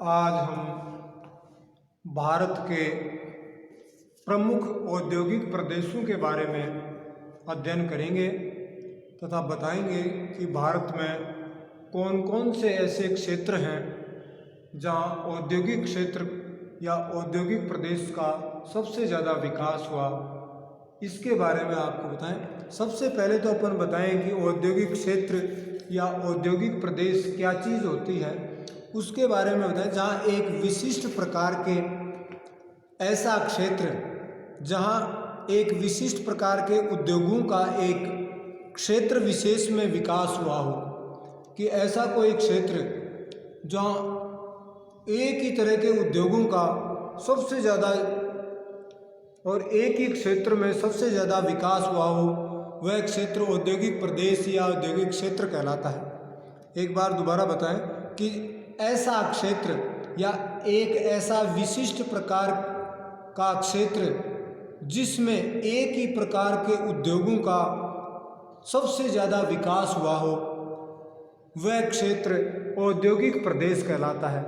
आज हम भारत के प्रमुख औद्योगिक प्रदेशों के बारे में अध्ययन करेंगे तथा बताएंगे कि भारत में कौन कौन से ऐसे क्षेत्र हैं जहां औद्योगिक क्षेत्र या औद्योगिक प्रदेश का सबसे ज़्यादा विकास हुआ। इसके बारे में आपको बताएं। सबसे पहले तो अपन बताएं कि औद्योगिक क्षेत्र या औद्योगिक प्रदेश क्या चीज़ होती है, उसके बारे में बताएं। जहाँ एक विशिष्ट प्रकार के ऐसा क्षेत्र जहाँ एक विशिष्ट प्रकार के उद्योगों का एक क्षेत्र विशेष में विकास हुआ हो, कि ऐसा कोई क्षेत्र जहाँ एक ही तरह के उद्योगों का सबसे ज़्यादा और एक ही क्षेत्र में सबसे ज़्यादा विकास हुआ हो, वह क्षेत्र औद्योगिक प्रदेश या औद्योगिक क्षेत्र कहलाता है। एक बार दोबारा बताएं कि ऐसा क्षेत्र या एक ऐसा विशिष्ट प्रकार का क्षेत्र जिसमें एक ही प्रकार के उद्योगों का सबसे ज़्यादा विकास हुआ हो, वह क्षेत्र औद्योगिक प्रदेश कहलाता है।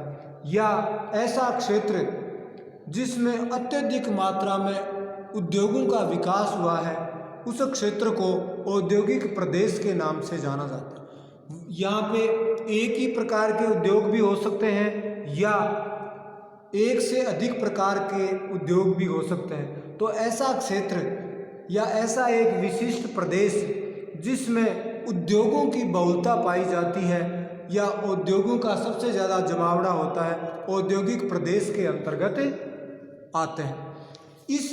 या ऐसा क्षेत्र जिसमें अत्यधिक मात्रा में उद्योगों का विकास हुआ है, उस क्षेत्र को औद्योगिक प्रदेश के नाम से जाना जाता है। यहाँ पे एक ही प्रकार के उद्योग भी हो सकते हैं या एक से अधिक प्रकार के उद्योग भी हो सकते हैं। तो ऐसा क्षेत्र या ऐसा एक विशिष्ट प्रदेश जिसमें उद्योगों की बहुलता पाई जाती है या उद्योगों का सबसे ज़्यादा जमावड़ा होता है, औद्योगिक प्रदेश के अंतर्गत आते हैं। इस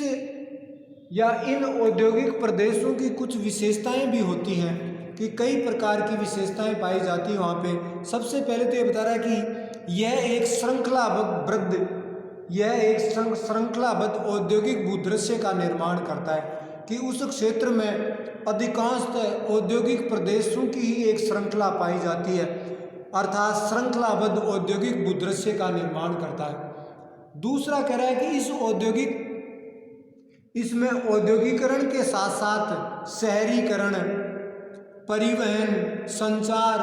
या इन औद्योगिक प्रदेशों की कुछ विशेषताएं भी होती हैं कि कई प्रकार की विशेषताएं पाई जाती हैं वहाँ पे। सबसे पहले तो ये बता रहा है कि यह एक श्रृंखलाबद्ध औद्योगिक भूदृश्य का निर्माण करता है, कि उस क्षेत्र में अधिकांशतः औद्योगिक प्रदेशों की ही एक श्रृंखला पाई जाती है, अर्थात श्रृंखलाबद्ध औद्योगिक भूदृश्य का निर्माण करता है। दूसरा कह रहा है कि इसमें औद्योगिकरण के साथ साथ शहरीकरण, परिवहन, संचार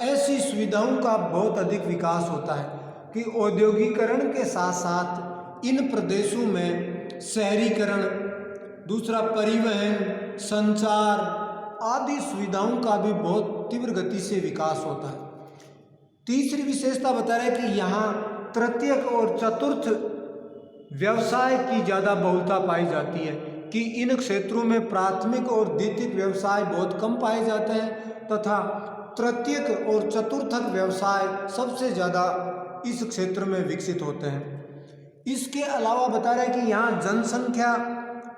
ऐसी सुविधाओं का बहुत अधिक विकास होता है, कि औद्योगिकरण के साथ साथ इन प्रदेशों में शहरीकरण, दूसरा परिवहन, संचार आदि सुविधाओं का भी बहुत तीव्र गति से विकास होता है। तीसरी विशेषता बता रहे हैं कि यहाँ तृतीयक और चतुर्थ व्यवसाय की ज़्यादा बहुलता पाई जाती है, कि इन क्षेत्रों में प्राथमिक और द्वितीयक व्यवसाय बहुत कम पाए जाते हैं तथा तृतीयक और चतुर्थक व्यवसाय सबसे ज़्यादा इस क्षेत्र में विकसित होते हैं। इसके अलावा बता रहे हैं कि यहाँ जनसंख्या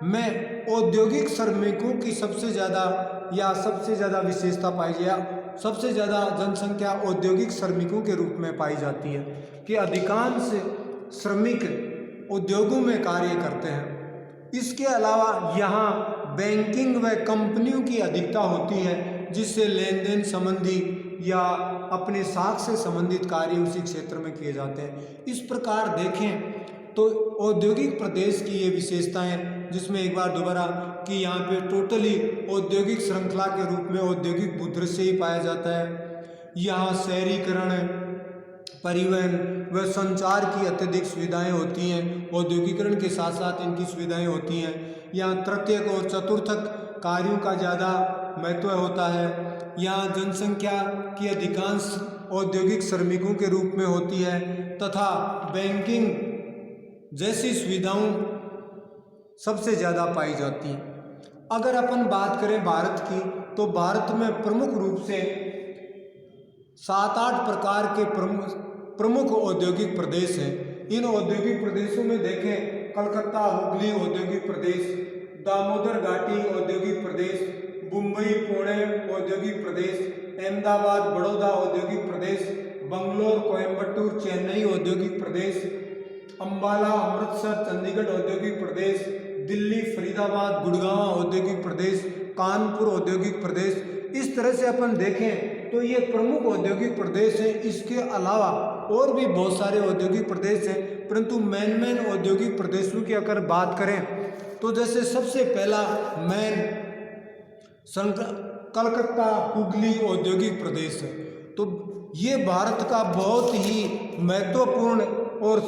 में औद्योगिक श्रमिकों की सबसे ज़्यादा विशेषता पाई जाए, सबसे ज़्यादा जनसंख्या औद्योगिक श्रमिकों के रूप में पाई जाती है, कि अधिकांश श्रमिक उद्योगों में कार्य करते हैं। इसके अलावा यहाँ बैंकिंग व कंपनियों की अधिकता होती है, जिससे लेन देन संबंधी या अपने साख से संबंधित कार्य उसी क्षेत्र में किए जाते हैं। इस प्रकार देखें तो औद्योगिक प्रदेश की ये विशेषताएं, जिसमें एक बार दोबारा कि यहाँ पे टोटली औद्योगिक श्रृंखला के रूप में औद्योगिक भूदृश्य ही पाया जाता है। यहाँ शहरीकरण, परिवहन व संचार की अत्यधिक सुविधाएं होती हैं, औद्योगिकरण के साथ साथ इनकी सुविधाएं होती हैं। यहाँ तृतीयक और चतुर्थक कार्यों का ज़्यादा महत्व होता है। यहाँ जनसंख्या की अधिकांश औद्योगिक श्रमिकों के रूप में होती है तथा बैंकिंग जैसी सुविधाओं सबसे ज़्यादा पाई जाती हैं। अगर अपन बात करें भारत की, तो भारत में प्रमुख रूप से 7-8 प्रकार के प्रमुख औद्योगिक प्रदेश हैं। इन औद्योगिक प्रदेशों में देखें कलकत्ता हुगली औद्योगिक प्रदेश, दामोदर घाटी औद्योगिक प्रदेश, मुंबई पुणे औद्योगिक प्रदेश, अहमदाबाद बड़ौदा औद्योगिक प्रदेश, बंगलोर कोयम्बटूर चेन्नई औद्योगिक प्रदेश, अंबाला अमृतसर चंडीगढ़ औद्योगिक प्रदेश, दिल्ली फरीदाबाद गुड़गांव औद्योगिक प्रदेश, कानपुर औद्योगिक प्रदेश। इस तरह से अपन देखें तो ये प्रमुख औद्योगिक प्रदेश हैं। इसके अलावा और भी बहुत सारे औद्योगिक प्रदेश हैं, परंतु मेन औद्योगिक प्रदेशों की अगर बात करें तो जैसे सबसे पहला कलकत्ता हुगली औद्योगिक प्रदेश है। तो ये भारत का बहुत ही महत्वपूर्ण और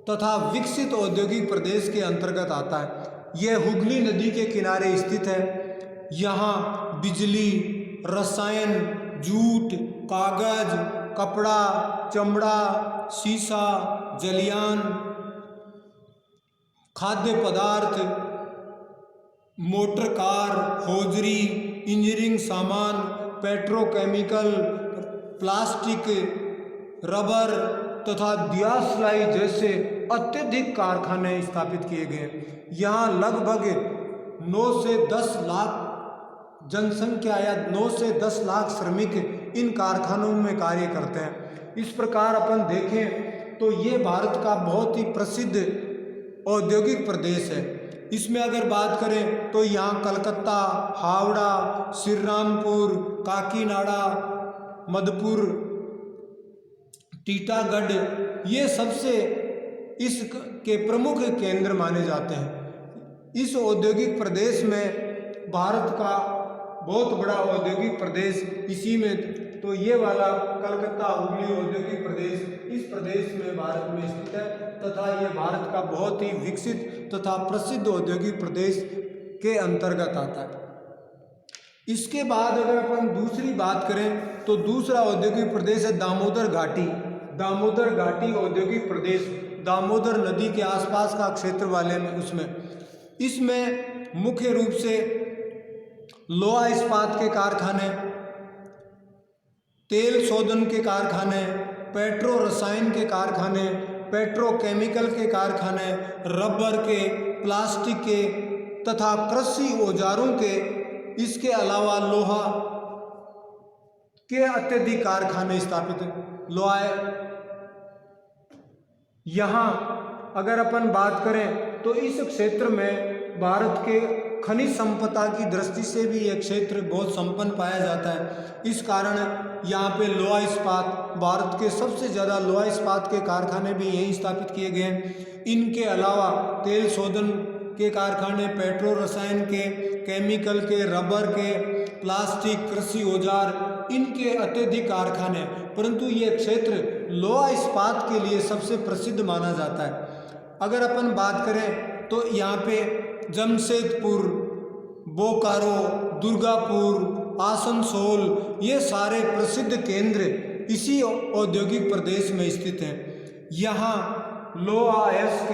तथा विकसित औद्योगिक प्रदेश के अंतर्गत आता है। यह हुगली नदी के किनारे स्थित है। यहाँ बिजली, रसायन, जूट, कागज, कपड़ा, चमड़ा, शीशा, जलियान, खाद्य पदार्थ, मोटर कार, हौजरी, इंजीनियरिंग सामान, पेट्रोकेमिकल, प्लास्टिक, रबर तथा दियासलाई जैसे अत्यधिक कारखाने स्थापित किए गए। यहाँ लगभग 9 से 10 लाख जनसंख्या या 9 से 10 लाख श्रमिक इन कारखानों में कार्य करते हैं। इस प्रकार अपन देखें तो ये भारत का बहुत ही प्रसिद्ध औद्योगिक प्रदेश है। इसमें अगर बात करें तो यहाँ कलकत्ता, हावड़ा, श्रीरामपुर, काकीनाडा, मधुपुर, टीटागढ़ ये सबसे इसके प्रमुख केंद्र माने जाते हैं। इस औद्योगिक प्रदेश में भारत का बहुत बड़ा औद्योगिक प्रदेश इसी में, तो ये वाला कलकत्ता हुगली औद्योगिक प्रदेश इस प्रदेश में भारत में स्थित है तथा ये भारत का बहुत ही विकसित तथा प्रसिद्ध औद्योगिक प्रदेश के अंतर्गत आता है। इसके बाद अगर अपन दूसरी बात करें तो दूसरा औद्योगिक प्रदेश है दामोदर घाटी। दामोदर घाटी औद्योगिक प्रदेश दामोदर नदी के आसपास का क्षेत्र वाले में इसमें मुख्य रूप से लोहा इस्पात के कारखाने, तेल शोधन के कारखाने, पेट्रो रसायन के कारखाने, पेट्रोकेमिकल के कारखाने, रबर के, प्लास्टिक के तथा कृषि औजारों के, इसके अलावा लोहा के अत्यधिक कारखाने स्थापित लोहा। यहाँ अगर अपन बात करें तो इस क्षेत्र में भारत के खनिज संपदा की दृष्टि से भी यह क्षेत्र बहुत संपन्न पाया जाता है। इस कारण यहाँ पे लोहा इस्पात, भारत के सबसे ज़्यादा लोहा इस्पात के कारखाने भी यहीं स्थापित किए गए हैं। इनके अलावा तेल शोधन के कारखाने, पेट्रो रसायन के, केमिकल के, रबर के, प्लास्टिक, कृषि औजार, इनके अत्यधिक कारखाने, परंतु ये क्षेत्र लोहा इस्पात के लिए सबसे प्रसिद्ध माना जाता है। अगर अपन बात करें तो यहाँ पे जमशेदपुर, बोकारो, दुर्गापुर, आसनसोल ये सारे प्रसिद्ध केंद्र इसी औद्योगिक प्रदेश में स्थित हैं। यहाँ लोहा, अयस्क,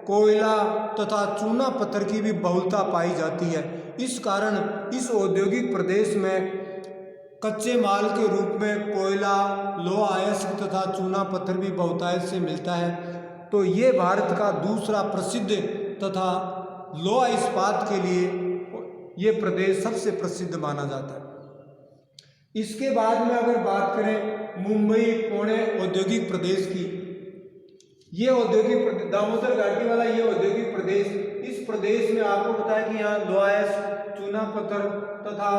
कोयला तथा चूना पत्थर की भी बहुलता पाई जाती है। इस कारण इस औद्योगिक प्रदेश में कच्चे माल के रूप में कोयला, लोहा, अयस्क तथा चूना पत्थर भी बहुतायत से मिलता है। तो ये भारत का दूसरा प्रसिद्ध तथा लोहा इस्पात के लिए ये प्रदेश सबसे प्रसिद्ध माना जाता है। इसके बाद में अगर बात करें मुंबई पुणे औद्योगिक प्रदेश की, ये औद्योगिक दामोदर घाटी वाला ये औद्योगिक प्रदेश, इस प्रदेश में आपको पता है कि यहाँ लोहा, चूना पत्थर तथा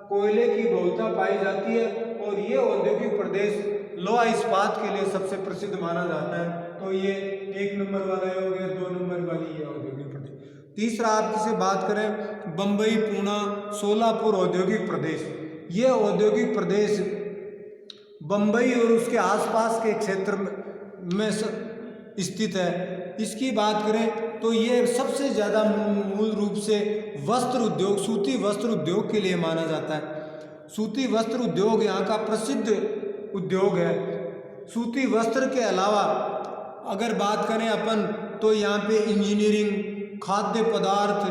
कोयले की बहुलता पाई जाती है और ये औद्योगिक प्रदेश लोहा इस्पात के लिए सबसे प्रसिद्ध माना जाता है। तो ये 1 नंबर वाला हो गया, 2 नंबर वाली ये औद्योगिक प्रदेश। तीसरा आपकी से बात करें बम्बई, पूना, सोलापुर औद्योगिक प्रदेश। ये औद्योगिक प्रदेश बम्बई और उसके आसपास के क्षेत्र में स्थित है। इसकी बात करें तो ये सबसे ज़्यादा मूल रूप से वस्त्र उद्योग, सूती वस्त्र उद्योग के लिए माना जाता है। सूती वस्त्र उद्योग यहाँ का प्रसिद्ध उद्योग है। सूती वस्त्र के अलावा अगर बात करें अपन तो यहाँ पे इंजीनियरिंग, खाद्य पदार्थ,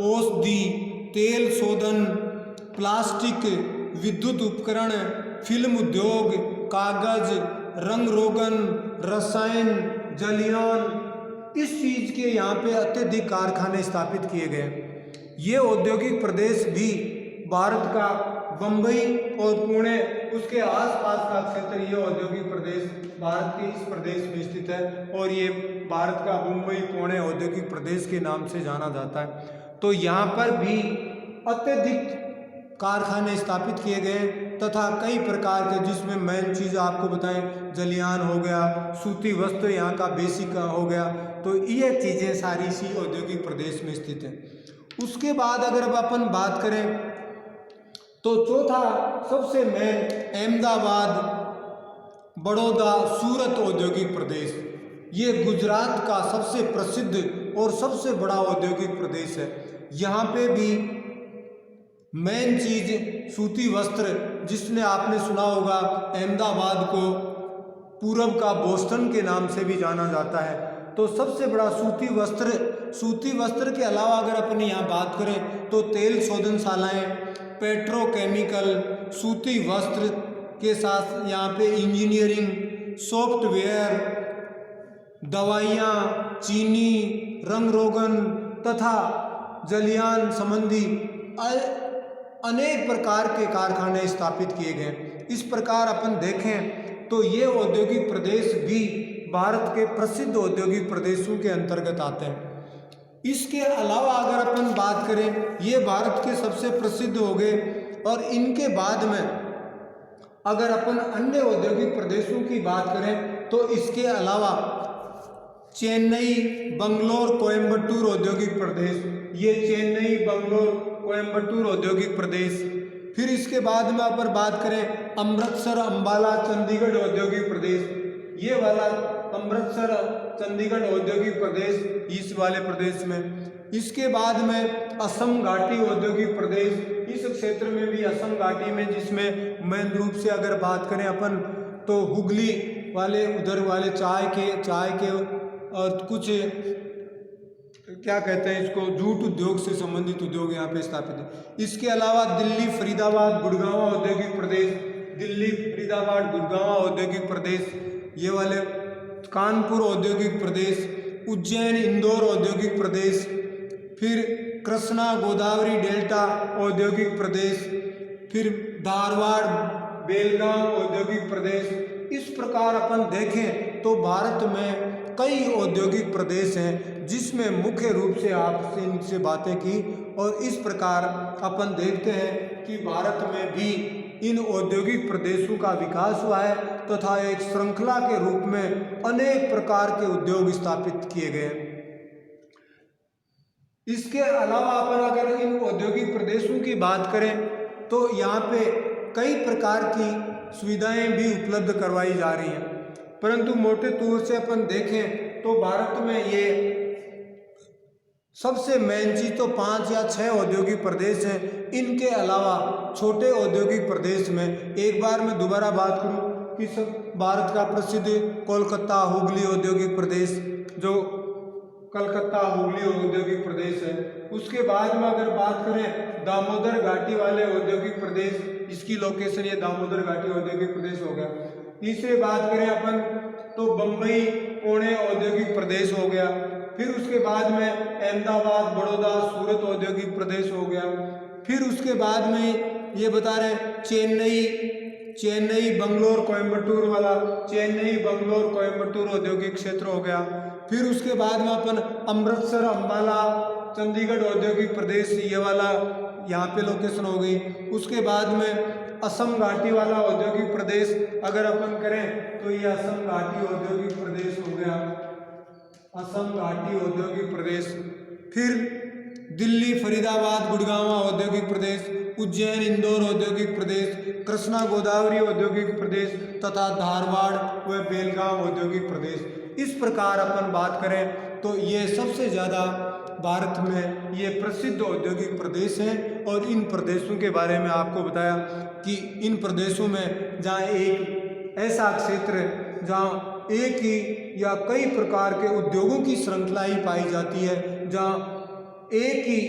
औषधि, तेल शोधन, प्लास्टिक, विद्युत उपकरण, फिल्म उद्योग, कागज, रंग रोगन, रसायन, जलियान, इस चीज़ के यहाँ पे अत्यधिक कारखाने स्थापित किए गए। ये औद्योगिक प्रदेश भी भारत का बम्बई और पुणे उसके आसपास का क्षेत्र, ये औद्योगिक प्रदेश भारत के इस प्रदेश में स्थित है और ये भारत का मुंबई पुणे औद्योगिक प्रदेश के नाम से जाना जाता है। तो यहाँ पर भी अत्यधिक कारखाने स्थापित किए गए तथा कई प्रकार के, जिसमें मेन चीज़ आपको बताएं जलियान हो गया, सूती वस्त्र यहाँ का बेसिक हो गया। तो ये चीज़ें सारी इसी औद्योगिक प्रदेश में स्थित हैं। उसके बाद अगर अब अपन बात करें तो चौथा सबसे मेन अहमदाबाद, बड़ौदा, सूरत औद्योगिक प्रदेश, ये गुजरात का सबसे प्रसिद्ध और सबसे बड़ा औद्योगिक प्रदेश है। यहाँ पे भी मेन चीज सूती वस्त्र, जिसने आपने सुना होगा अहमदाबाद को पूरब का बोस्टन के नाम से भी जाना जाता है। तो सबसे बड़ा सूती वस्त्र के अलावा अगर अपन यहाँ बात करें तो तेल शोधनशालाएँ, पेट्रोकेमिकल, सूती वस्त्र के साथ यहाँ पे इंजीनियरिंग, सॉफ्टवेयर, दवाइयाँ, चीनी, रंग रोगन तथा जलयान संबंधी अनेक प्रकार के कारखाने स्थापित किए गए। इस प्रकार अपन देखें तो ये औद्योगिक प्रदेश भी भारत के प्रसिद्ध औद्योगिक प्रदेशों के अंतर्गत आते हैं। इसके अलावा अगर अपन बात करें, ये भारत के सबसे प्रसिद्ध हो गए और इनके बाद में अगर अपन अन्य औद्योगिक प्रदेशों की बात करें तो इसके अलावा चेन्नई, बंगलोर, कोयम्बटूर औद्योगिक प्रदेश, ये चेन्नई, बंगलोर, कोयम्बटूर औद्योगिक प्रदेश। फिर इसके बाद में अगर बात करें अमृतसर, अंबाला, चंडीगढ़ औद्योगिक प्रदेश, ये वाला अमृतसर, चंडीगढ़ औद्योगिक प्रदेश इस वाले प्रदेश में। इसके बाद में असम घाटी औद्योगिक प्रदेश, इस क्षेत्र में भी असम घाटी में, जिसमें मेन रूप से अगर बात करें अपन तो हुगली वाले उधर वाले चाय के और कुछ क्या कहते हैं इसको, जूट उद्योग से संबंधित उद्योग यहाँ पे स्थापित है। इसके अलावा दिल्ली, फरीदाबाद, गुड़गांव औद्योगिक प्रदेश, दिल्ली, फरीदाबाद, गुड़गांव औद्योगिक प्रदेश, ये वाले कानपुर औद्योगिक प्रदेश, उज्जैन, इंदौर औद्योगिक प्रदेश, फिर कृष्णा गोदावरी डेल्टा औद्योगिक प्रदेश, फिर धारवाड़, बेलगांव औद्योगिक प्रदेश। इस प्रकार अपन देखें तो भारत में कई औद्योगिक प्रदेश हैं, जिसमें मुख्य रूप से आपसे इनसे बातें की। और इस प्रकार अपन देखते हैं कि भारत में भी इन औद्योगिक प्रदेशों का विकास हुआ है तथा एक श्रृंखला के रूप में अनेक प्रकार के उद्योग स्थापित किए गए हैं। इसके अलावा अपन अगर इन औद्योगिक प्रदेशों की बात करें तो यहाँ पे कई प्रकार की सुविधाएं भी उपलब्ध करवाई जा रही हैं, परंतु मोटे तौर से अपन देखें तो भारत में ये सबसे मेन चीज तो 5 या 6 औद्योगिक प्रदेश हैं। इनके अलावा छोटे औद्योगिक प्रदेश में एक बार मैं दोबारा बात करूं कि सब भारत का प्रसिद्ध कोलकाता हुगली औद्योगिक प्रदेश, जो कलकत्ता हुगली औद्योगिक प्रदेश है। उसके बाद में अगर बात करें दामोदर घाटी वाले औद्योगिक प्रदेश, इसकी लोकेशन ये दामोदर घाटी औद्योगिक प्रदेश हो गया। तीसरे बात करें अपन तो बम्बई, पुणे औद्योगिक प्रदेश हो गया। फिर उसके बाद में अहमदाबाद, बड़ौदा, सूरत औद्योगिक प्रदेश हो गया। फिर उसके बाद में ये बता रहे चेन्नई, बंगलोर, कोयम्बटूर वाला चेन्नई, बंगलोर, कोयम्बटूर औद्योगिक क्षेत्र हो गया। फिर उसके बाद में अपन अमृतसर, अंबाला, चंडीगढ़ औद्योगिक प्रदेश, ये वाला यहाँ पे लोकेशन हो गई। उसके बाद में असम घाटी वाला औद्योगिक प्रदेश अगर अपन करें तो ये असम घाटी औद्योगिक प्रदेश हो गया, असम घाटी औद्योगिक प्रदेश। फिर दिल्ली, फरीदाबाद, गुड़गांव औद्योगिक प्रदेश, उज्जैन, इंदौर औद्योगिक प्रदेश, कृष्णा गोदावरी औद्योगिक प्रदेश तथा धारवाड़ व बेलगांव औद्योगिक प्रदेश। इस प्रकार अपन बात करें तो ये सबसे ज़्यादा भारत में ये प्रसिद्ध औद्योगिक प्रदेश हैं। और इन प्रदेशों के बारे में आपको बताया कि इन प्रदेशों में जहाँ एक ऐसा क्षेत्र जहाँ एक ही या कई प्रकार के उद्योगों की श्रृंखला ही पाई जाती है, जहाँ एक ही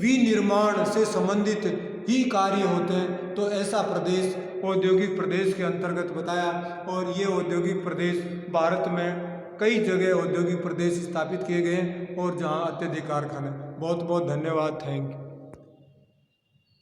विनिर्माण से संबंधित ही कार्य होते हैं, तो ऐसा प्रदेश औद्योगिक प्रदेश के अंतर्गत बताया। और ये औद्योगिक प्रदेश भारत में कई जगह औद्योगिक प्रदेश स्थापित किए गए हैं और जहाँ अत्यधिक कारखाने। बहुत बहुत धन्यवाद, थैंक यू।